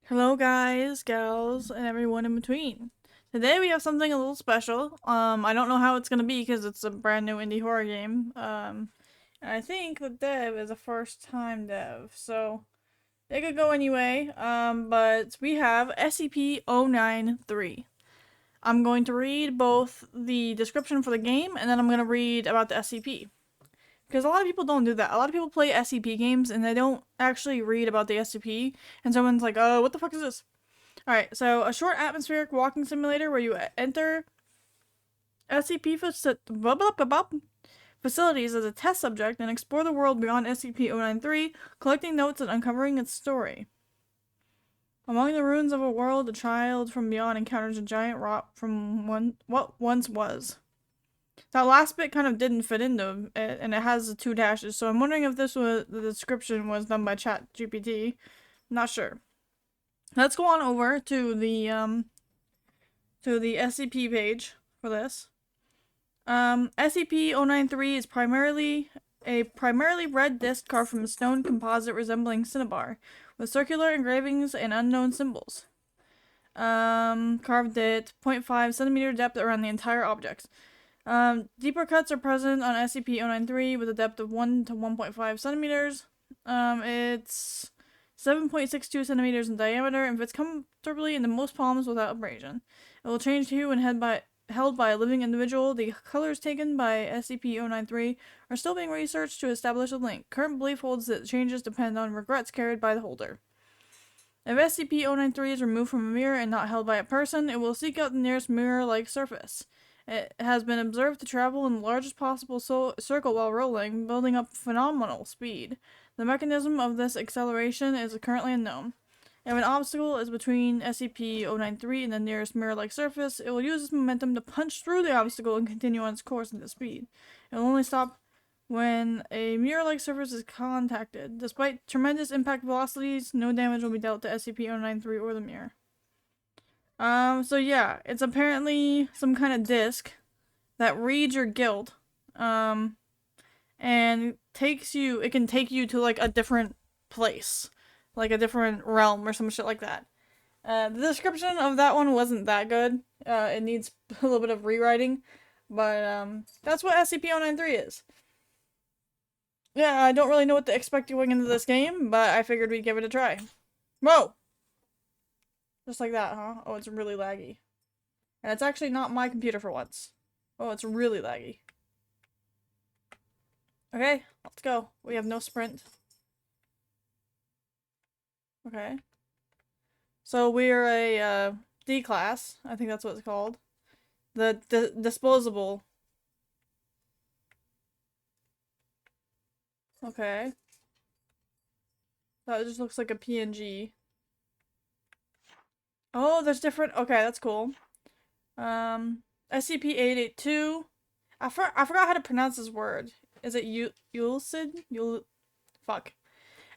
Hello guys, gals, and everyone in between. Today we have something a little special. I don't know how it's gonna be because it's a brand new indie horror game. And I think the dev is a first time dev, so it could go anyway. But we have SCP-093. I'm going to read both the description for the game and then I'm gonna read about the SCP. Because a lot of people don't do that. A lot of people play SCP games and they don't actually read about the SCP. And someone's like, oh, what the fuck is this? Alright, so a short atmospheric walking simulator where you enter SCP facilities as a test subject and explore the world beyond SCP-093, collecting notes and uncovering its story. Among the ruins of a world, a child from beyond encounters a giant rock from what once was. That last bit kind of didn't fit into it, and it has the 2 dashes, so I'm wondering if this was the description was done by ChatGPT. Not sure. Let's go on over to the SCP page for this. SCP-093 is primarily red disc carved from a stone composite resembling cinnabar, with circular engravings and unknown symbols. Carved at 0.5 centimeter depth around the entire object. Deeper cuts are present on SCP-093 with a depth of 1 to 1.5 centimeters. It's 7.62 centimeters in diameter and fits comfortably into most palms without abrasion. It will change hue when held by a living individual. The colors taken by SCP-093 are still being researched to establish a link. Current belief holds that changes depend on regrets carried by the holder. If SCP-093 is removed from a mirror and not held by a person, it will seek out the nearest mirror-like surface. It has been observed to travel in the largest possible circle while rolling, building up phenomenal speed. The mechanism of this acceleration is currently unknown. If an obstacle is between SCP-093 and the nearest mirror-like surface, it will use its momentum to punch through the obstacle and continue on its course into speed. It will only stop when a mirror-like surface is contacted. Despite tremendous impact velocities, no damage will be dealt to SCP-093 or the mirror. So yeah, it's apparently some kind of disc that reads your guild, and it can take you to like a different place, like a different realm or some shit like that. The description of that one wasn't that good. It needs a little bit of rewriting, but that's what SCP-093 is. Yeah, I don't really know what to expect going into this game, but I figured we'd give it a try. Whoa! Just like that, huh? Oh, it's really laggy. And it's actually not my computer for once. Oh, it's really laggy. Okay, let's go. We have no sprint. Okay. So we're a D class. I think that's what it's called. The disposable. Okay. That just looks like a PNG. Oh, there's different. Okay, that's cool. SCP-882. I forgot how to pronounce this word. Is it Yulcid? Fuck.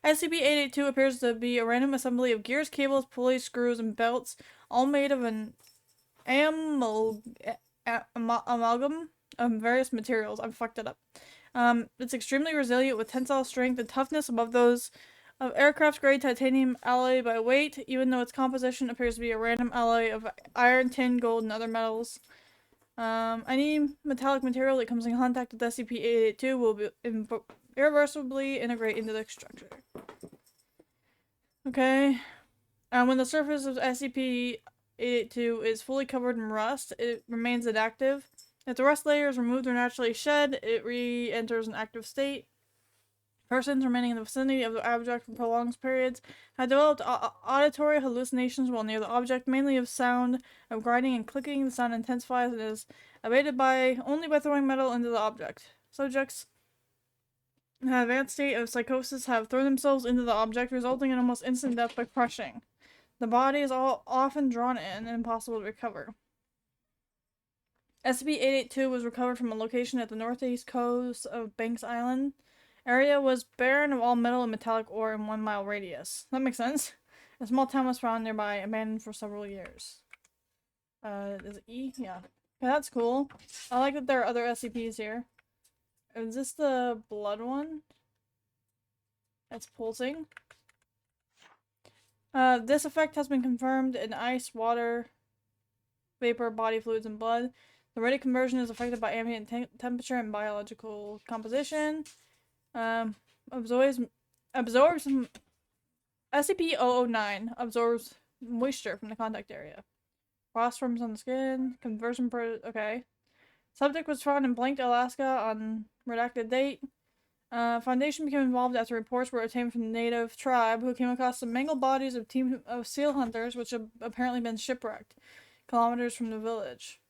SCP-882 appears to be a random assembly of gears, cables, pulleys, screws, and belts, all made of an amalgam of various materials. I fucked it up. It's extremely resilient with tensile strength and toughness above those of aircraft-grade titanium alloy by weight, even though its composition appears to be a random alloy of iron, tin, gold, and other metals. Any metallic material that comes in contact with SCP-882 will be irreversibly integrate into the structure. Okay. When the surface of SCP-882 is fully covered in rust, it remains inactive. If the rust layer is removed or naturally shed, it re-enters an active state. Persons remaining in the vicinity of the object for prolonged periods have developed auditory hallucinations while near the object, mainly of sound of grinding and clicking. The sound intensifies and is abated only by throwing metal into the object. Subjects in an advanced state of psychosis have thrown themselves into the object, resulting in almost instant death by crushing. The body is often drawn in and impossible to recover. SCP-882 was recovered from a location at the northeast coast of Banks Island. Area was barren of all metal and metallic ore in 1 mile radius. That makes sense. A small town was found nearby, abandoned for several years. Is it E? Yeah. Okay, that's cool. I like that there are other SCPs here. Is this the blood one? That's pulsing. This effect has been confirmed in ice, water, vapor, body fluids, and blood. The rate of conversion is affected by ambient temperature and biological composition. Absorbs SCP-009 absorbs moisture from the contact area. Frost forms on the skin. Okay. Subject was found in Blank, Alaska on redacted date. Foundation became involved after reports were obtained from the native tribe who came across the mangled bodies of team of seal hunters which have apparently been shipwrecked kilometers from the village.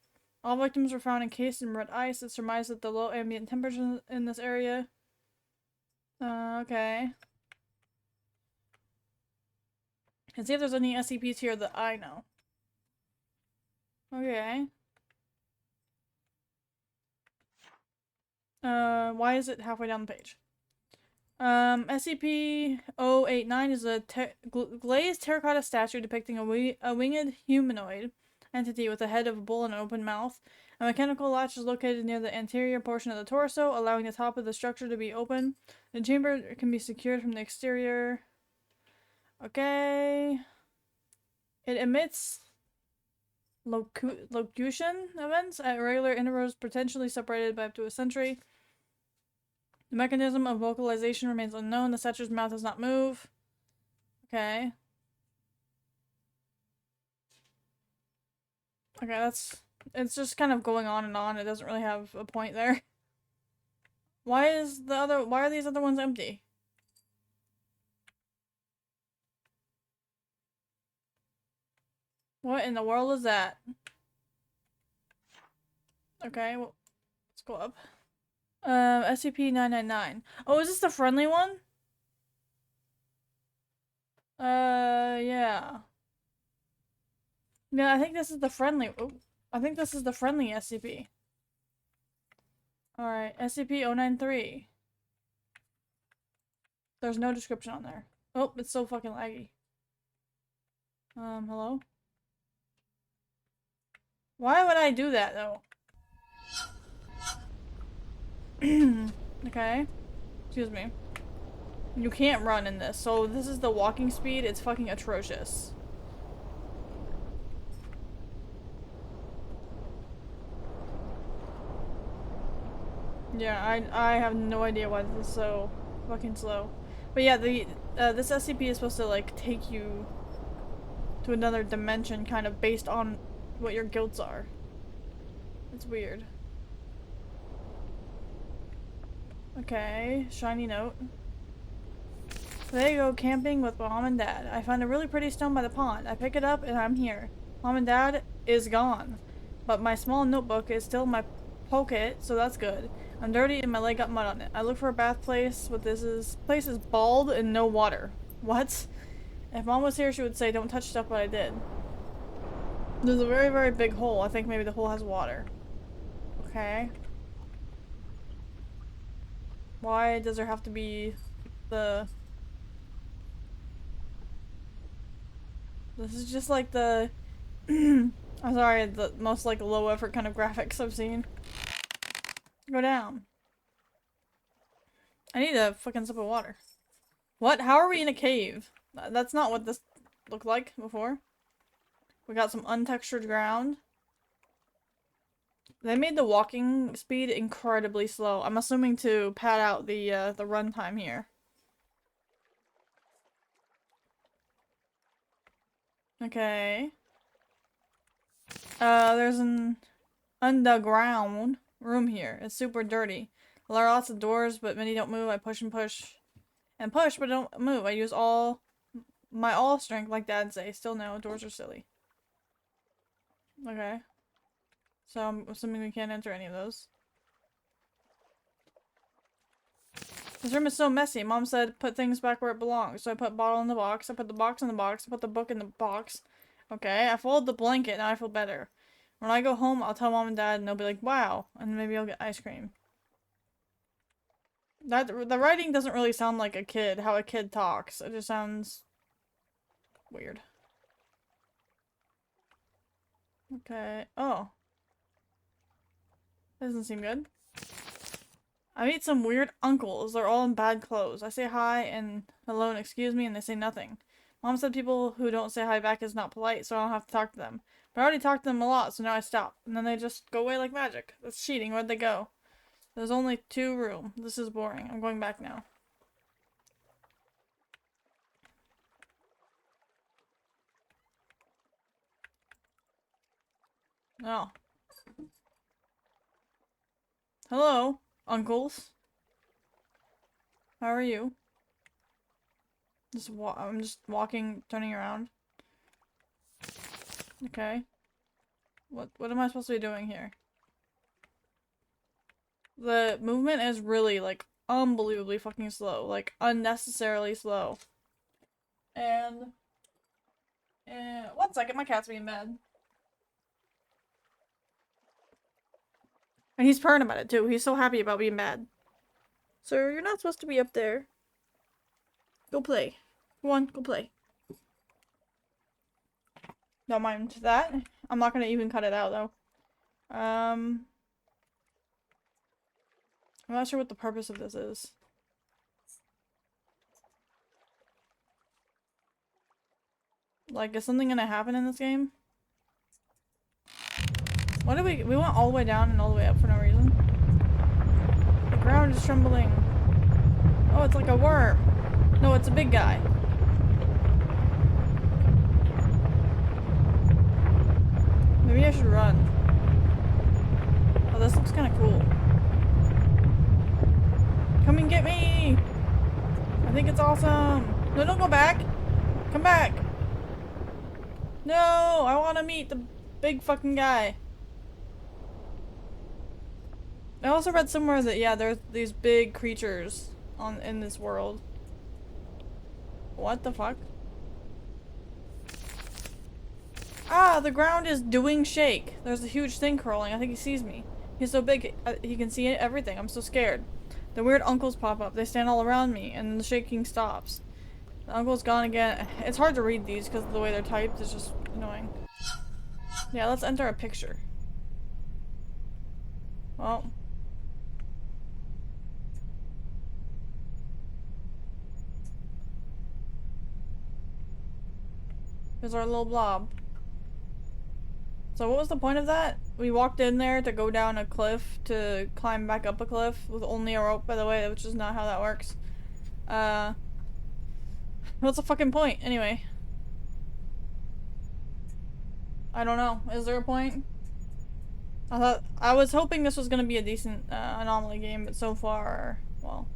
All victims were found encased in red ice. It's surmised that the low ambient temperature in this area. Okay. And see if there's any SCPs here that I know. Okay. Why is it halfway down the page? SCP-089 is a glazed terracotta statue depicting a winged humanoid entity with a head of a bull and an open mouth. A mechanical latch is located near the anterior portion of the torso, allowing the top of the structure to be open. The chamber can be secured from the exterior. Okay. It emits locution events at regular intervals, potentially separated by up to a century. The mechanism of vocalization remains unknown. The statue's mouth does not move. Okay. Okay, it's just kind of going on and on. It doesn't really have a point there. Why are these other ones empty? What in the world is that? Okay, well, let's go up. SCP-999. Oh, is this the friendly one? Yeah. Yeah, I think this is the friendly. Oh, I think this is the friendly SCP. Alright, SCP-093. There's no description on there. Oh, it's so fucking laggy. Hello? Why would I do that, though? Okay. Excuse me. You can't run in this, so this is the walking speed. It's fucking atrocious. Yeah, I have no idea why this is so fucking slow. But yeah, this SCP is supposed to like take you to another dimension kind of based on what your guilds are. It's weird. Okay, shiny note. Today I go camping with Mom and Dad. I found a really pretty stone by the pond. I pick it up and I'm here. Mom and Dad is gone. But my small notebook is still in my pocket, so that's good. I'm dirty and my leg got mud on it. I look for a bath place, but this place is bald and no water. What? If Mom was here, she would say, don't touch stuff, but I did. There's a very, very big hole. I think maybe the hole has water. Okay. Why does there have to be the... This is just like the... I'm sorry, the most like low effort kind of graphics I've seen. Go down. I need a fucking sip of water. What? How are we in a cave? That's not what this looked like before. We got some untextured ground. They made the walking speed incredibly slow. I'm assuming to pad out the runtime here. Okay. There's an underground room here. It's super dirty. There are lots of doors, but many don't move. I push and push. And push, but don't move. I use my all strength, like Dad say. Still no, doors are silly. Okay. So I'm assuming we can't enter any of those. This room is so messy. Mom said put things back where it belongs. So I put bottle in the box. I put the box in the box. I put the book in the box. Okay, I folded the blanket. Now I feel better. When I go home, I'll tell Mom and Dad and they'll be like, wow. And maybe I'll get ice cream. The writing doesn't really sound like a kid, how a kid talks. It just sounds weird. Okay. Oh. That doesn't seem good. I meet some weird uncles. They're all in bad clothes. I say hi and hello and excuse me and they say nothing. Mom said people who don't say hi back is not polite, so I don't have to talk to them. But I already talked to them a lot, so now I stop. And then they just go away like magic. That's cheating. Where'd they go? There's only 2 rooms. This is boring. I'm going back now. Oh. Hello, uncles. How are you? I'm just walking, turning around. Okay. What am I supposed to be doing here? The movement is really, like, unbelievably fucking slow. Like, unnecessarily slow. And 1 second, my cat's being mad. And he's purring about it, too. He's so happy about being mad. Sir, you're not supposed to be up there. Go play. Go on, go play. Don't mind that. I'm not gonna even cut it out, though. I'm not sure what the purpose of this is. Like, is something gonna happen in this game? What did we went all the way down and all the way up for no reason. The ground is trembling. Oh, it's like a worm. No, it's a big guy. Maybe I should run. Oh, this looks kind of cool. Come and get me! I think it's awesome. No, don't go back. Come back. No, I want to meet the big fucking guy. I also read somewhere that, yeah, there's these big creatures in this world. What the fuck? Ah, the ground is doing shake. There's a huge thing crawling. I think he sees me. He's so big, he can see everything. I'm so scared. The weird uncles pop up. They stand all around me, and the shaking stops. The uncle's gone again. It's hard to read these because of the way they're typed. It's just annoying. Yeah, let's enter a picture. Well. Here's our little blob. So what was the point of that? We walked in there to go down a cliff to climb back up a cliff with only a rope, by the way, which is not how that works. What's the fucking point, anyway? I don't know. Is there a point? I was hoping this was gonna be a decent anomaly game, but so far, well.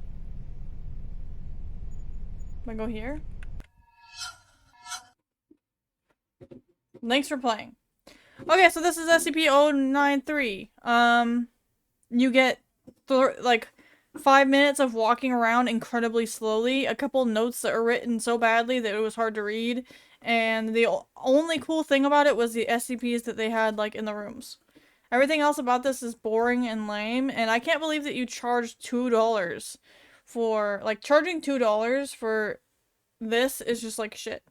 Can I go here? Thanks for playing. Okay, so this is SCP-093. You get like 5 minutes of walking around incredibly slowly, a couple notes that are written so badly that it was hard to read, and the only cool thing about it was the SCPs that they had, like, in the rooms. Everything else about this is boring and lame, and I can't believe that you charged $2 for, like, charging $2 for this is just, like, shit.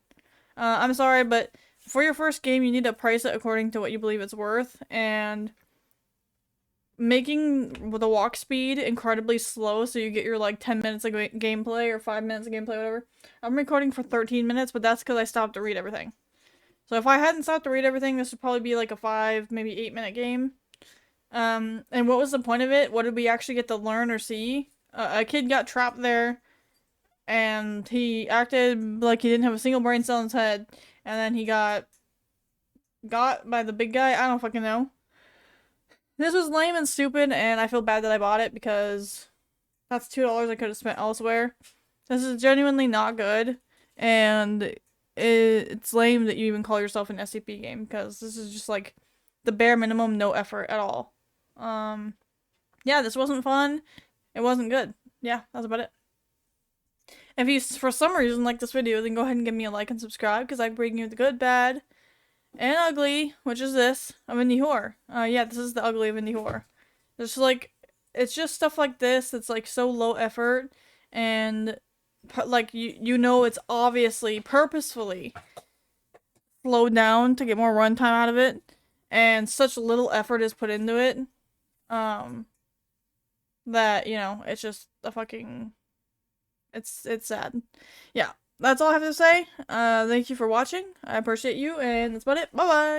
I'm sorry, but for your first game, you need to price it according to what you believe it's worth, and making the walk speed incredibly slow so you get your, like, 10 minutes of gameplay or 5 minutes of gameplay, whatever. I'm recording for 13 minutes, but that's because I stopped to read everything. So if I hadn't stopped to read everything, this would probably be like a 5, maybe 8-minute game. And what was the point of it? What did we actually get to learn or see? A kid got trapped there, and he acted like he didn't have a single brain cell in his head, and then he got by the big guy. I don't fucking know. This was lame and stupid, and I feel bad that I bought it because that's $2 I could have spent elsewhere. This is genuinely not good, and it's lame that you even call yourself an SCP game, because this is just like the bare minimum, no effort at all. Yeah, this wasn't fun. It wasn't good. Yeah, that's about it. If you, for some reason, like this video, then go ahead and give me a like and subscribe, because I bring you the good, bad, and ugly, which is this, of Indie Horror. Yeah, this is the ugly of Indie Horror. There's like, it's just stuff like this that's like so low effort, and like you know it's obviously purposefully slowed down to get more runtime out of it, and such little effort is put into it, that, you know, it's just a fucking, it's sad. Yeah. that's all I have to say. Thank you for watching. I appreciate you, and that's about it. Bye bye.